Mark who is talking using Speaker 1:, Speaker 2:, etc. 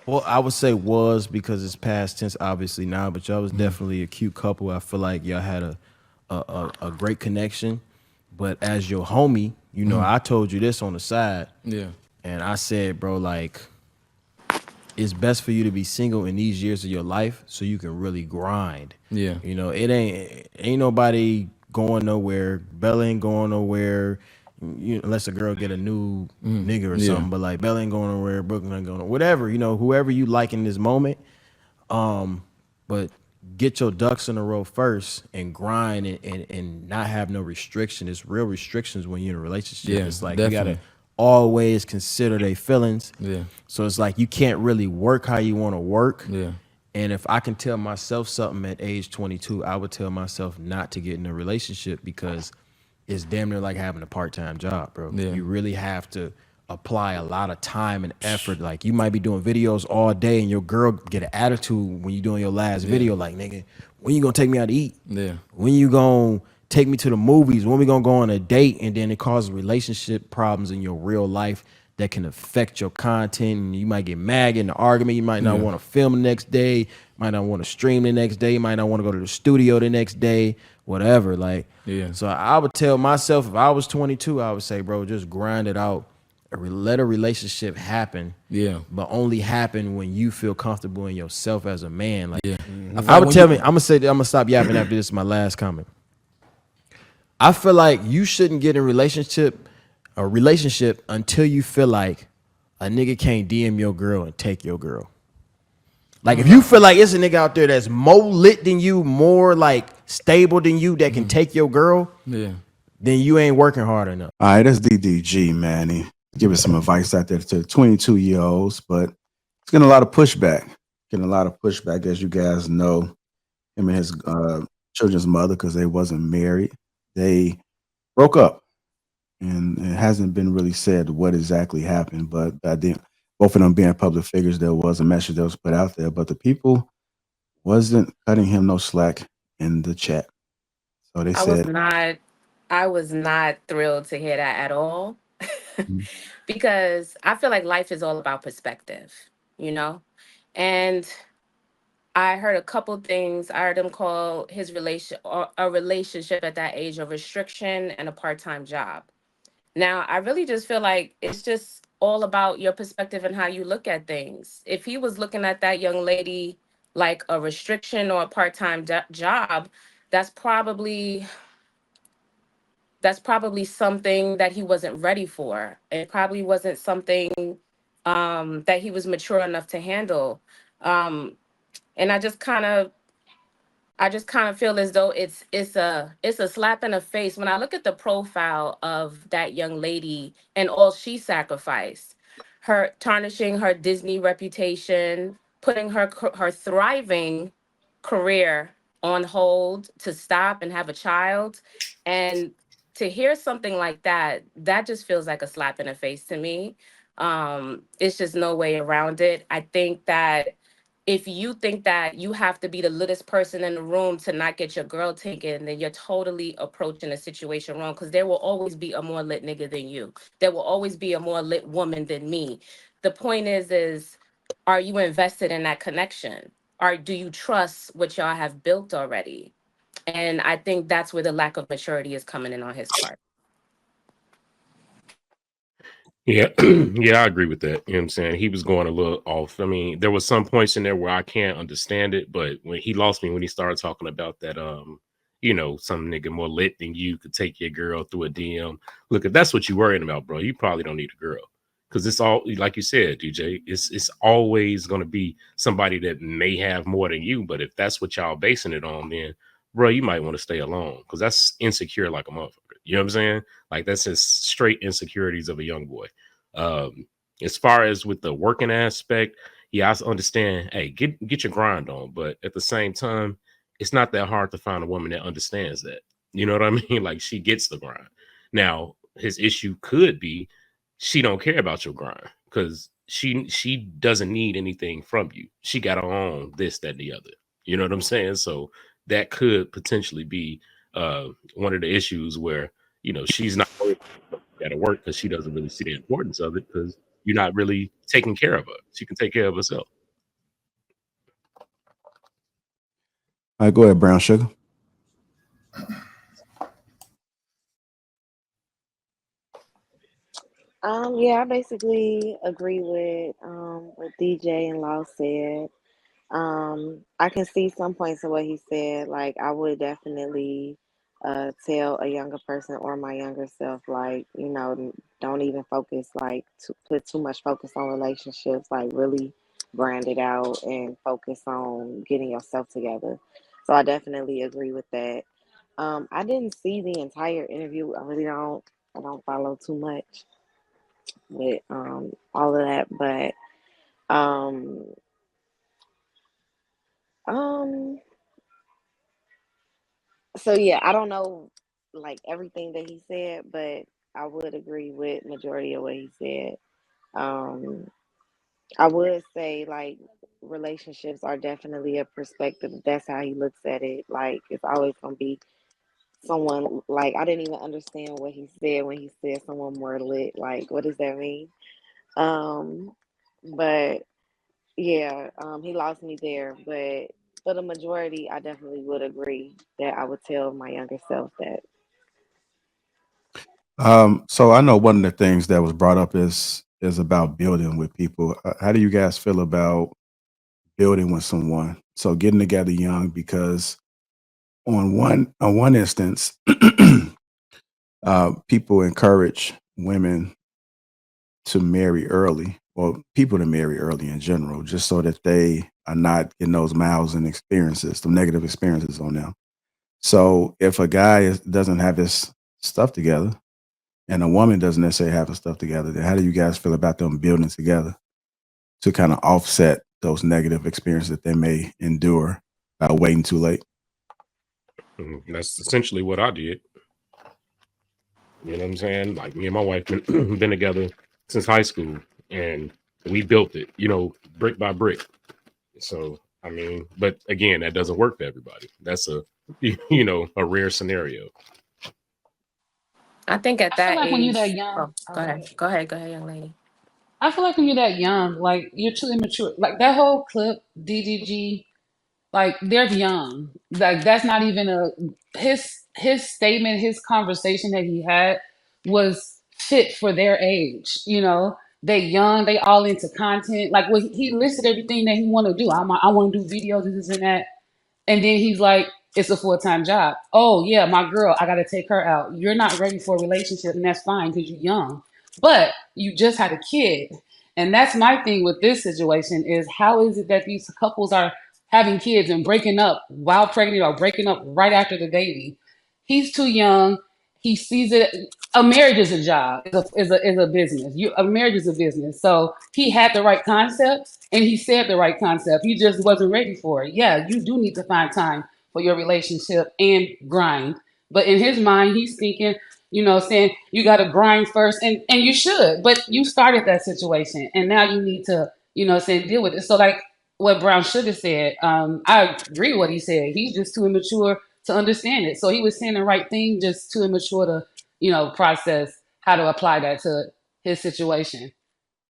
Speaker 1: Well, I would say was because it's past tense, obviously now, but y'all was definitely a cute couple. I feel like y'all had a great connection. But as your homie, you know, I told you this on the side,
Speaker 2: Yeah.
Speaker 1: and I said, bro, like it's best for you to be single in these years of your life so you can really grind.
Speaker 2: Yeah.
Speaker 1: You know, it ain't nobody going nowhere. Bella ain't going nowhere. Unless a girl get a new nigga or
Speaker 2: Yeah.
Speaker 1: something, but like Bella ain't going nowhere, Brooklyn ain't going nowhere. Whatever, whoever you like in this moment. But get your ducks in a row first and grind and not have no restriction. It's real restrictions when you're in a relationship.
Speaker 2: Yeah.
Speaker 1: It's like you gotta
Speaker 2: Definitely.
Speaker 1: always consider their feelings.
Speaker 2: Yeah.
Speaker 1: So it's like you can't really work how you want to work.
Speaker 2: Yeah.
Speaker 1: And if I can tell myself something at age 22, I would tell myself not to get in a relationship because it's damn near like having a part-time job, bro.
Speaker 2: Yeah.
Speaker 1: You really have to apply a lot of time and effort. Like you might be doing videos all day and your girl get an attitude when you doing your last
Speaker 2: Yeah.
Speaker 1: video, like, nigga, when you gonna take me out to eat?
Speaker 2: Yeah.
Speaker 1: When you gonna take me to the movies? When we gonna go on a date? And then it causes relationship problems in your real life that can affect your content. And you might get mad, get in an argument. You might not
Speaker 2: Yeah.
Speaker 1: want to film the next day. Might not want to stream the next day. You might not want to go to the studio the next day. Whatever. Like,
Speaker 2: Yeah.
Speaker 1: so I would tell myself if I was 22, I would say, bro, just grind it out. Let a relationship happen,
Speaker 2: Yeah.
Speaker 1: but only happen when you feel comfortable in yourself as a man. Like
Speaker 2: Yeah. I feel
Speaker 1: I
Speaker 2: like
Speaker 1: would
Speaker 2: when
Speaker 1: tell me,
Speaker 2: you,
Speaker 1: I'm gonna stop yapping after this. Is my last comment. I feel like you shouldn't get in a relationship until you feel like a nigga can't DM your girl and take your girl. Like if you feel like it's a nigga out there that's more lit than you, more like stable than you that can take your girl,
Speaker 2: yeah.
Speaker 1: then you ain't working hard enough.
Speaker 3: All right, that's DDG, man. He giving some advice out there to 22-year-olds, but it's getting a lot of pushback. Getting a lot of pushback, as you guys know. Him and his children's mother, because they wasn't married, they broke up, and it hasn't been really said what exactly happened. But I think both of them being public figures, there was a message that was put out there, but the people wasn't cutting him no slack in the chat. So they
Speaker 4: I was
Speaker 3: said,
Speaker 4: not I was not thrilled to hear that at all.
Speaker 3: "Mm,
Speaker 4: Because I feel like life is all about perspective, you know? And I heard a couple things. I heard him call his relation or a relationship at that age a restriction and a part-time job. Now, I really just feel like it's just all about your perspective and how you look at things. If he was looking at that young lady like a restriction or a part-time job, that's probably that's probably something that he wasn't ready for. It probably wasn't something that he was mature enough to handle. Um, and I just kind of feel as though it's a slap in the face when I look at the profile of that young lady and all she sacrificed, her tarnishing her Disney reputation, putting her thriving career on hold to stop and have a child, and to hear something like that, that just feels like a slap in the face to me. It's just no way around it. I think that if you think that you have to be the littest person in the room to not get your girl taken, then you're totally approaching the situation wrong. Because there will always be a more lit nigga than you. There will always be a more lit woman than me. The point is, are you invested in that connection? Or do you trust what y'all have built already? And I think that's where the lack of maturity is coming in on his part.
Speaker 5: Yeah, yeah, I agree with that. You know what I'm saying? He was going a little off. I mean, there was some points in there where I can't understand it, but when he lost me when he started talking about that, some nigga more lit than you could take your girl through a DM. Look, if that's what you're worrying about, bro, you probably don't need a girl. Because it's all like you said, DJ, it's always gonna be somebody that may have more than you. But if that's what y'all basing it on, then bro, you might want to stay alone because that's insecure like a motherfucker. You know what I'm saying? Like that's just straight insecurities of a young boy. Um, as far as with the working aspect, yeah, I understand. Hey, get your grind on, but at the same time, it's not that hard to find a woman that understands that. You know what I mean? Like she gets the grind. Now, his issue could be she don't care about your grind because she doesn't need anything from you. She got her own this, that, and the other. You know what I'm saying? So that could potentially be one of the issues where she's not got to work because she doesn't really see the importance of it because you're not really taking care of her. She can take care of herself.
Speaker 3: All right, go ahead, Brown Sugar.
Speaker 2: Yeah, I basically agree with what DJ and Law said. I can see some points of what he said. Like, I would definitely tell a younger person or my younger self, like, don't even focus, like, to put too much focus on relationships. Like, really brand it out and focus on getting yourself together. So I definitely agree with that. I didn't see the entire interview. I really don't. I don't follow too much with all of that, but um um so yeah, I don't know like everything that he said, but I would agree with majority of what he said. um I would say, like, relationships are definitely a perspective. That's how he looks at it. Like, it's always gonna be someone. Like, I didn't even understand what he said when he said someone more lit. Like, what does that mean? um but Yeah, he lost me there, but for the majority, I definitely would agree that I would tell my younger self that.
Speaker 3: So I know one of the things that was brought up is about building with people. How do you guys feel about building with someone? So getting together young, because on one instance, people encourage women to marry early, or people to marry early in general, just so that they are not getting those miles and experiences, the negative experiences on them. So if a guy doesn't have his stuff together, and a woman doesn't necessarily have her stuff together, then how do you guys feel about them building together to kind of offset those negative experiences that they may endure by waiting too late?
Speaker 5: That's essentially what I did. You know what I'm saying? Like, me and my wife been together since high school, and we built it, brick by brick. So, I mean, but again, that doesn't work for everybody. That's a a rare scenario.
Speaker 4: I think at
Speaker 6: I feel
Speaker 4: that
Speaker 6: like when you're that
Speaker 4: age.
Speaker 6: young,
Speaker 4: Oh,
Speaker 6: oh,
Speaker 4: go
Speaker 6: go
Speaker 4: ahead.
Speaker 6: ahead.
Speaker 4: Go ahead. Go ahead, young lady.
Speaker 6: I feel like when you're that young, like you're too immature. Like that whole clip, DDG, like they're young. Like that's not even a his statement, his conversation that he had was fit for their age. They young, they all into content. Like he listed everything that he want to do. I want to do videos, this and that. And then he's like, it's a full time job. Oh, yeah, my girl, I got to take her out. You're not ready for a relationship, and that's fine because you're young. But you just had a kid. And that's my thing with this situation is how is it that these couples are having kids and breaking up while pregnant or breaking up right after the baby? He's too young. He sees it. A marriage is a job, is a business. A marriage is a business. So he had the right concept and he said the right concept. He just wasn't ready for it. Yeah, you do need to find time for your relationship and grind. But in his mind, he's thinking, saying you got to grind first, and you should. But you started that situation, and now you need to, saying deal with it. So like what Brown Sugar said, I agree with what he said. He's just too immature to understand it. So he was saying the right thing, just too immature to, process how to apply that to his situation.